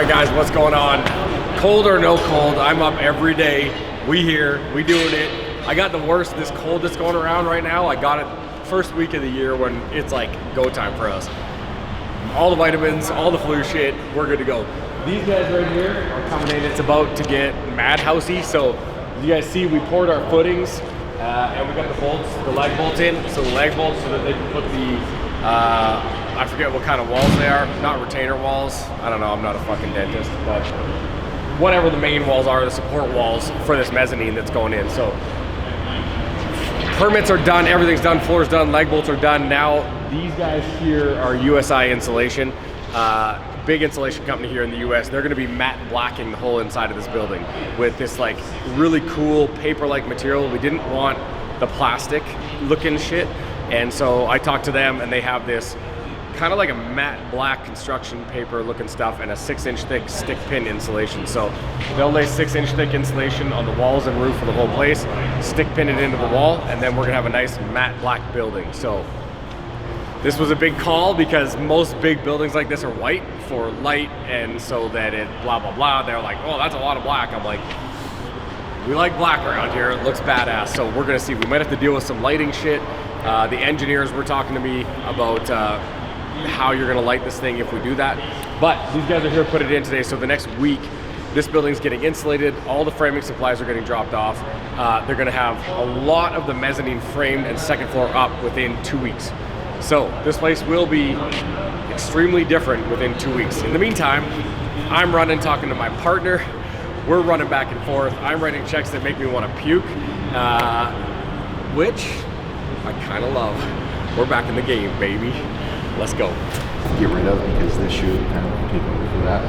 right, guys, what's going on? Cold or no cold, I'm up every day. We here, we doing it. I got the worst, this cold that's going around right now. I got it first week of the year when it's like go time for us. All the vitamins, all the flu shit, we're good to go. These guys right here are coming in. It's about to get madhousey. So you guys see, we poured our footings and we got the bolts, the lag bolts in. So the lag bolts so that they can put the, I forget what kind of walls they are. Not retainer walls. I don't know, I'm not a fucking dentist, but whatever the main walls are, the support walls for this mezzanine that's going in. So permits are done, everything's done, floor's done, lag bolts are done. Now these guys here are USI Insulation, big insulation company here in the US. They're gonna be matte blacking the whole inside of this building with this like really cool paper-like material. We didn't want the plastic looking shit. And so I talked to them and they have this kind of like a matte black construction paper looking stuff and a 6-inch thick stick pin insulation. So they'll lay 6-inch thick insulation on the walls and roof of the whole place, stick pin it into the wall, and then we're gonna have a nice matte black building. So this was a big call because most big buildings like this are white for light, and so that it blah, blah, blah. They're like, oh, that's a lot of black. I'm like, we like black around here. It looks badass. So we're gonna see, we might have to deal with some lighting shit. The engineers were talking to me about how you're gonna light this thing if we do that. But these guys are here to put it in today, so the next week, this building's getting insulated, all the framing supplies are getting dropped off. They're gonna have a lot of the mezzanine framed and second floor up within 2 weeks. So this place will be extremely different within 2 weeks. In the meantime, I'm running, talking to my partner. We're running back and forth. I'm writing checks that make me wanna puke, which I kinda love. We're back in the game, baby. Let's go. Get rid of because this should kind of take over for that.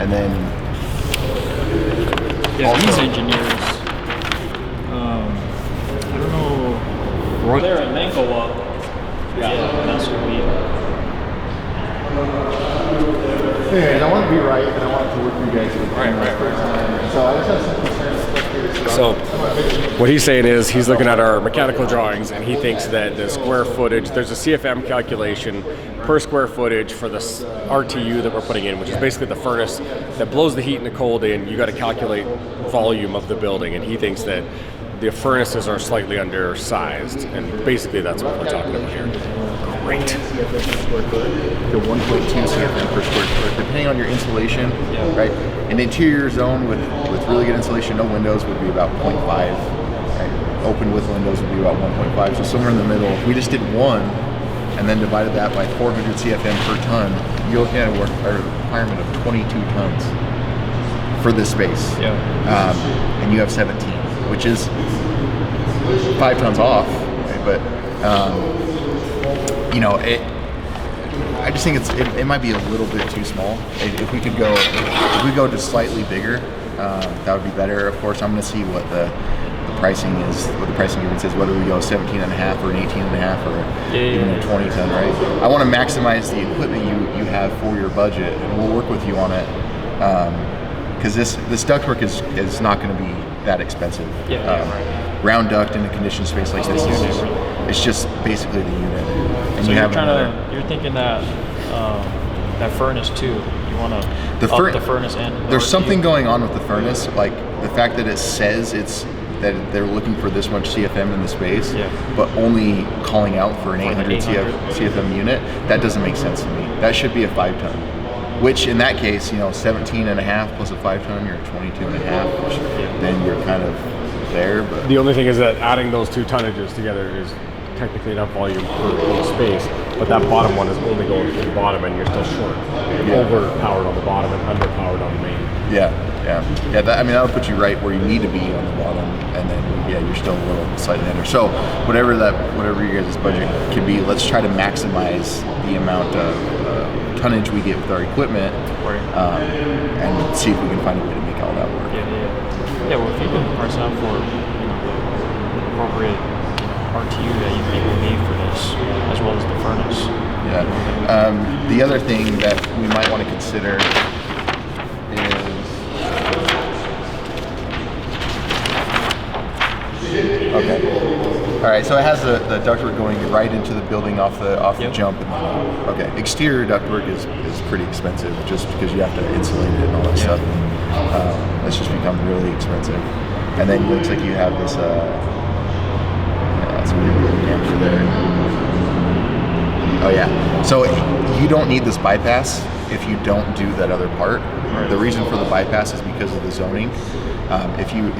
And then yeah, these engineers, I don't know, they're an ankle up. Yeah, that's what we. Yeah, and I want to be right, and I want to work for you guys. Right. So I just have some concerns. So what he's saying is he's looking at our mechanical drawings and he thinks that the square footage, there's a CFM calculation per square footage for the RTU that we're putting in, which is basically the furnace that blows the heat and the cold in. You got to calculate volume of the building, and he thinks that the furnaces are slightly undersized, and basically that's what we're talking about here. Great. The 1.2 CFM per square foot, depending on your insulation, right? An interior zone with really good insulation, no windows, would be about 0.5. Right? Open with windows would be about 1.5. So somewhere in the middle. If we just did one, and then divided that by 400 CFM per ton, you're looking at a requirement of 22 tons for this space. Yeah. And you have 17, which is 5 tons off, right? But you know, I just think it might be a little bit too small. If we go just slightly bigger, that would be better. Of course, I'm going to see what the pricing is, what the pricing even says, whether we go 17 and a half or an 18 and a half or even a 20 ton, right? I want to maximize the equipment you have for your budget, and we'll work with you on it. Because this ductwork is not going to be that expensive. Round duct in a conditioned space like this it's just basically the unit. And so you're thinking that that furnace too. You want to up the furnace in. There's something going on with the furnace, like the fact that it says that they're looking for this much CFM in the space, but only calling out for an 800 CFM unit. That doesn't make sense to me. That should be a 5 ton. Which in that case, 17 and a half plus a 5 ton, you're 22 and a half, then you're kind of there. But the only thing is that adding those two tonnages together is technically enough volume per space, but that bottom one is only going to the bottom and you're still short. You're overpowered on the bottom and underpowered on the main. That'll put you right where you need to be on the bottom, and then you're still a little slightly under. So whatever your guys' budget can be, let's try to maximize the amount of tonnage we get with our equipment, and see if we can find a way to make all that work. Well, if you can price out for appropriate RTU that you think will need for this, as well as the furnace. The other thing that we might want to consider is Okay. All right. So it has the ductwork going right into the building off the jump. Okay. Exterior ductwork is pretty expensive just because you have to insulate it and all that stuff. It's just become really expensive. And then it looks like you have this. That's a weird camera there. Oh yeah. So you don't need this bypass if you don't do that other part. The reason for the bypass is because of the zoning. If you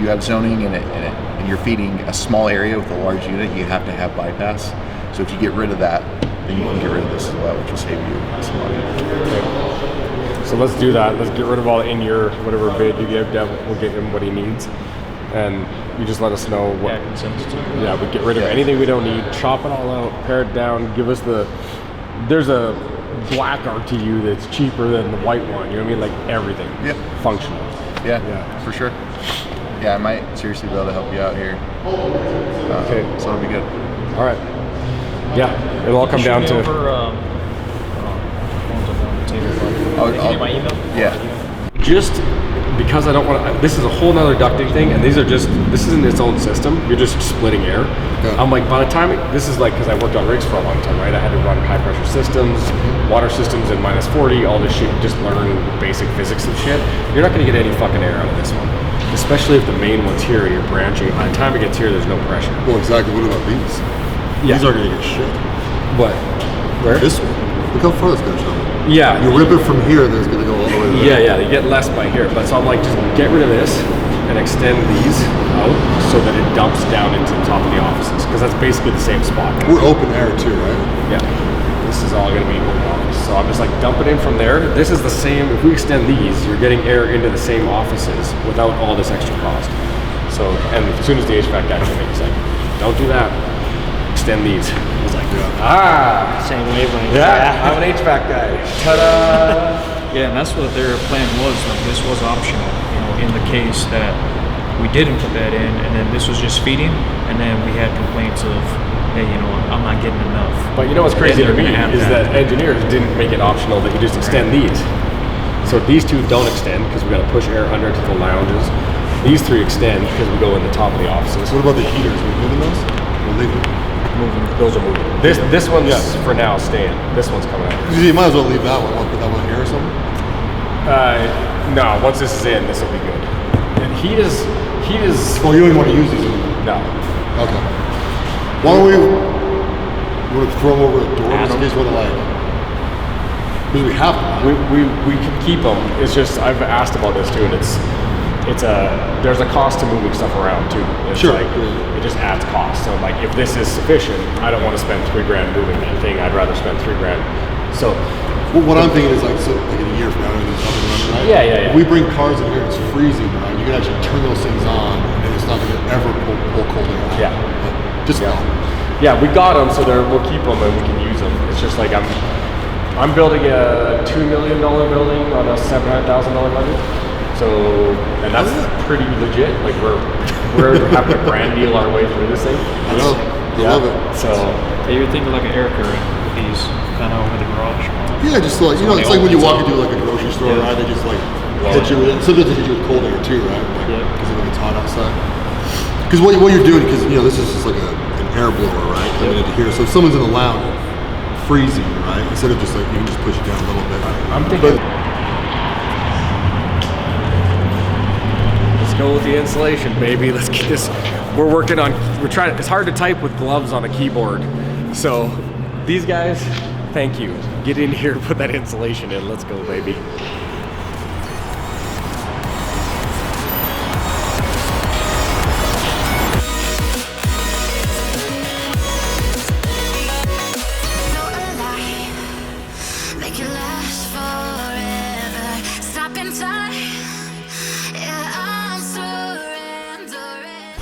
have zoning and you're feeding a small area with a large unit, you have to have bypass. So if you get rid of that, then you can get rid of this as well, which will save you some money. Okay. So let's do that. Let's get rid of all the in-year, whatever bid you give. Dev will get him what he needs, and you just let us know what. Yeah, consensus. Yeah, we get rid of anything we don't need, chop it all out, pare it down, give us the. There's a black RTU that's cheaper than the white one. You know what I mean? Like everything. Yeah. Functional. Yeah, for sure. Yeah, I might seriously be able to help you out here. Okay. So it'll be good. All right. Yeah, it'll all come down to. My email? Yeah. Just because I don't want to. This is a whole nother ducting thing, and this isn't its own system. You're just splitting air. Yeah. I'm like, by the time this is like, because I worked on rigs for a long time, right? I had to run high pressure systems, water systems in -40, all this shit. Just learn basic physics and shit. You're not going to get any fucking air out of this one, especially if the main one's here and you're branching. By the time it gets here, there's no pressure. Well, exactly. What about these? Yeah. These aren't going to get shit. What? Where? This one. Look how far this goes down. Yeah. You rip it from here, then it's going to go all the way to there. Yeah, you get less by here. But so I'm like, just get rid of this and extend these out so that it dumps down into the top of the offices, because that's basically the same spot. We're open air too, right? Yeah. This is all going to be open office. So I'm just like, dump it in from there. This is the same. If we extend these, you're getting air into the same offices without all this extra cost. So, and as soon as the HVAC guy came in, he's like, don't do that. Extend these. I was like, Same wavelength. yeah, I'm an HVAC guy. Ta-da! Yeah, and that's what their plan was. Like, this was optional, in the case that we didn't put that in, and then this was just feeding, and then we had complaints of, hey, I'm not getting enough. But you know what's crazy to me is that that engineers didn't make it optional that you just extend these. So these two don't extend because we got to push air under to the lounges. These three extend because we go in the top of the offices. What about the heaters? Are we moving those? Or leaving? Moving. Those are moving. This one's for now staying. This one's coming out. You might as well leave that one. I'll put that one here or something. No, once this is in, this will be good. And heat is. Oh, you don't even want to use these anymore? No. Okay. Why don't we want to throw them over the door just in case we want to because we have them. We can keep them. It's just I've asked about this too, and there's a cost to moving stuff around too. It's Sure. like, it just adds cost. So like, if this is sufficient, I don't want to spend $3,000 moving that thing. I'd rather spend $3,000. So. Well, what I'm thinking is like in a year from now, everything's up and running, right? Yeah. If we bring cars in here, it's freezing, right? You can actually turn those things on, and it's not going to ever pull cold air out. Yeah. Just Yeah, we got them, so we'll keep them and we can use them. It's just like I'm building a $2 million building on a $700,000 budget. So, and that's pretty legit. Like we're having to brand deal our way through this thing. I know. I love it. So you would think of like an air current with these kind of over the garage. Yeah, just like it's like when you walk into like a grocery store, right? They just like hit you with. Sometimes they hit you with cold air too, right? Because it's hot outside. Because what you're doing, because this is just like an air blower, right? Coming into here. So if someone's in the lounge, freezing, right? Instead of just like you can just push it down a little bit. I'm thinking. Let's go with the insulation, baby. Let's get this. We're trying. It's hard to type with gloves on a keyboard. So these guys, thank you. Get in here, put that insulation in. Let's go, baby.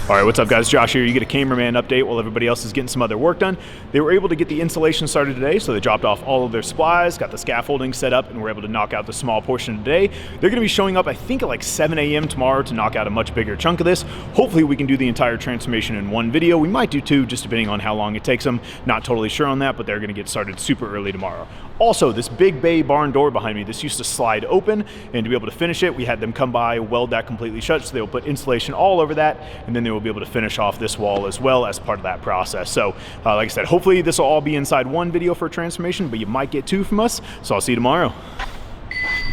All right, what's up guys? Josh here. You get a cameraman update while everybody else is getting some other work done. They were able to get the installation started today, so they dropped off all of their supplies, got the scaffolding set up, and were able to knock out the small portion today. They're gonna be showing up, I think at like 7 a.m. tomorrow to knock out a much bigger chunk of this. Hopefully we can do the entire transformation in one video. We might do two, just depending on how long it takes them. Not totally sure on that, but they're gonna get started super early tomorrow. Also, this big bay barn door behind me, this used to slide open, and to be able to finish it, we had them come by, weld that completely shut, so they will put insulation all over that, and then they will be able to finish off this wall as well as part of that process. So, like I said, hopefully this will all be inside one video for transformation, but you might get 2 from us, so I'll see you tomorrow.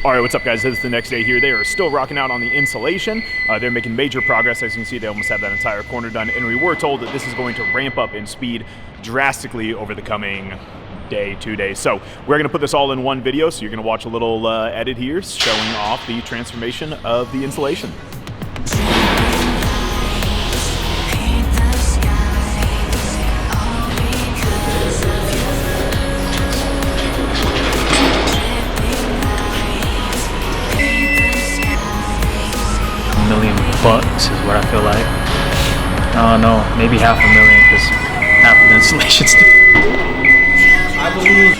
All right, what's up guys? It's the next day here. They are still rocking out on the insulation. They're making major progress. As you can see, they almost have that entire corner done, and we were told that this is going to ramp up in speed drastically over the coming day, 2 days. So we're gonna put this all in one video, so you're gonna watch a little edit here showing off the transformation of the insulation. $1 million is what I feel like. I don't know, maybe $500,000 because half of the installation's I believe.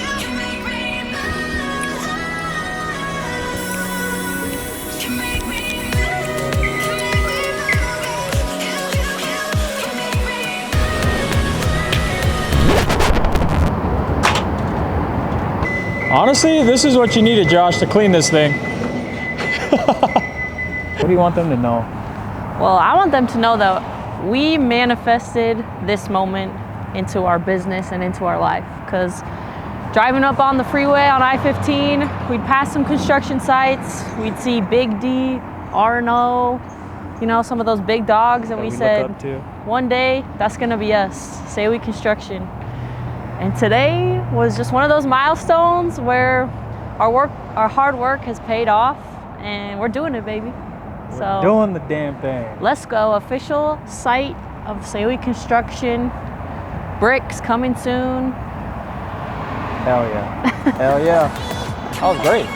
Honestly, this is what you needed, Josh, to clean this thing. What do you want them to know? Well, I want them to know that we manifested this moment into our business and into our life, because driving up on the freeway on I-15, we'd pass some construction sites, we'd see Big D, R&O, you know, some of those big dogs, and we said, one day, that's gonna be us, Sayui Construction. And today was just one of those milestones where our hard work has paid off, and we're doing it, baby. So Doing the damn thing. let's go. Official site of Sayui Construction. Bricks coming soon. Hell yeah. Hell yeah. That was great.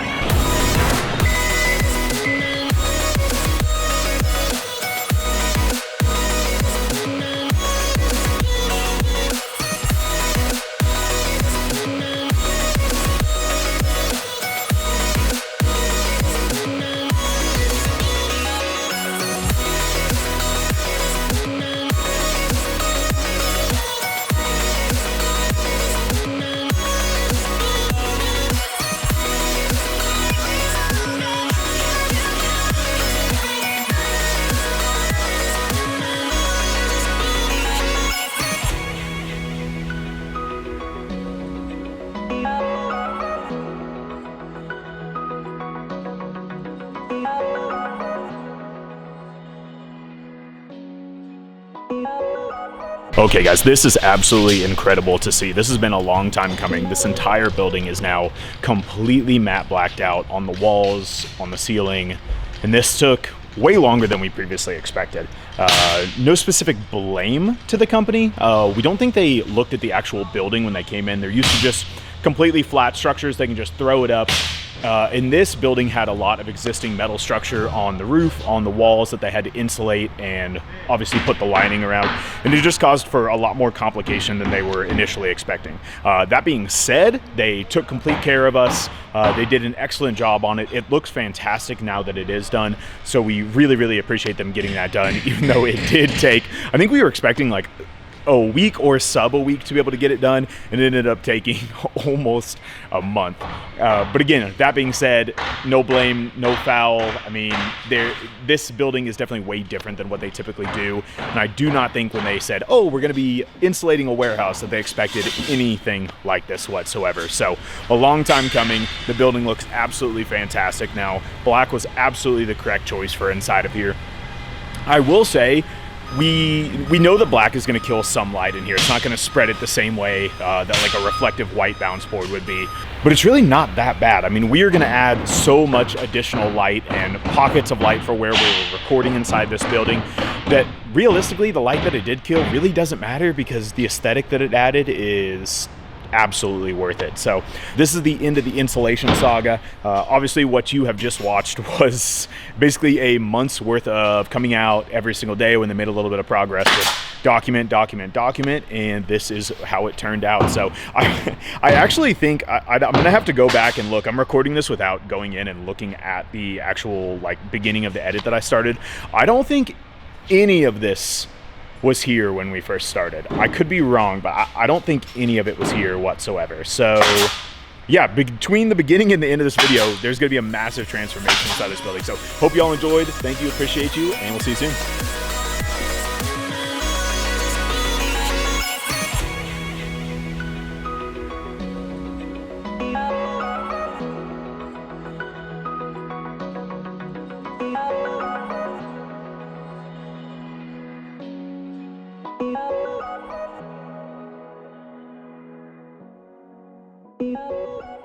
Okay guys, this is absolutely incredible to see. This has been a long time coming. This entire building is now completely matte blacked out on the walls, on the ceiling, and this took way longer than we previously expected. No specific blame to the company. We don't think they looked at the actual building when they came in. They're used to just completely flat structures. They can just throw it up. And this building had a lot of existing metal structure on the roof, on the walls that they had to insulate and obviously put the lining around. And it just caused for a lot more complication than they were initially expecting. That being said, they took complete care of us. They did an excellent job on it. It looks fantastic now that it is done. So we really, really appreciate them getting that done, even though it did take, I think we were expecting like a week or sub a week to be able to get it done, and it ended up taking almost a month. But again, that being said, no blame, no foul. I mean, this building is definitely way different than what they typically do, and I do not think when they said, oh, we're going to be insulating a warehouse, that they expected anything like this whatsoever. So a long time coming. The building looks absolutely fantastic now. Black was absolutely the correct choice for inside of here. I will say, we know that black is going to kill some light in here. It's not going to spread it the same way that like a reflective white bounce board would be, but it's really not that bad. I mean, we are going to add so much additional light and pockets of light for where we're recording inside this building that realistically the light that it did kill really doesn't matter, because the aesthetic that it added is absolutely worth it. So this is the end of the insulation saga. Obviously what you have just watched was basically a month's worth of coming out every single day when they made a little bit of progress with document, and this is how it turned out. So I actually think I'm gonna have to go back and look. I'm recording this without going in and looking at the actual like beginning of the edit that I started. I don't think any of this was here when we first started. I could be wrong, but I don't think any of it was here whatsoever. So yeah, between the beginning and the end of this video, there's going to be a massive transformation inside this building. So hope you all enjoyed. Thank you, appreciate you, and we'll see you soon. Yeah.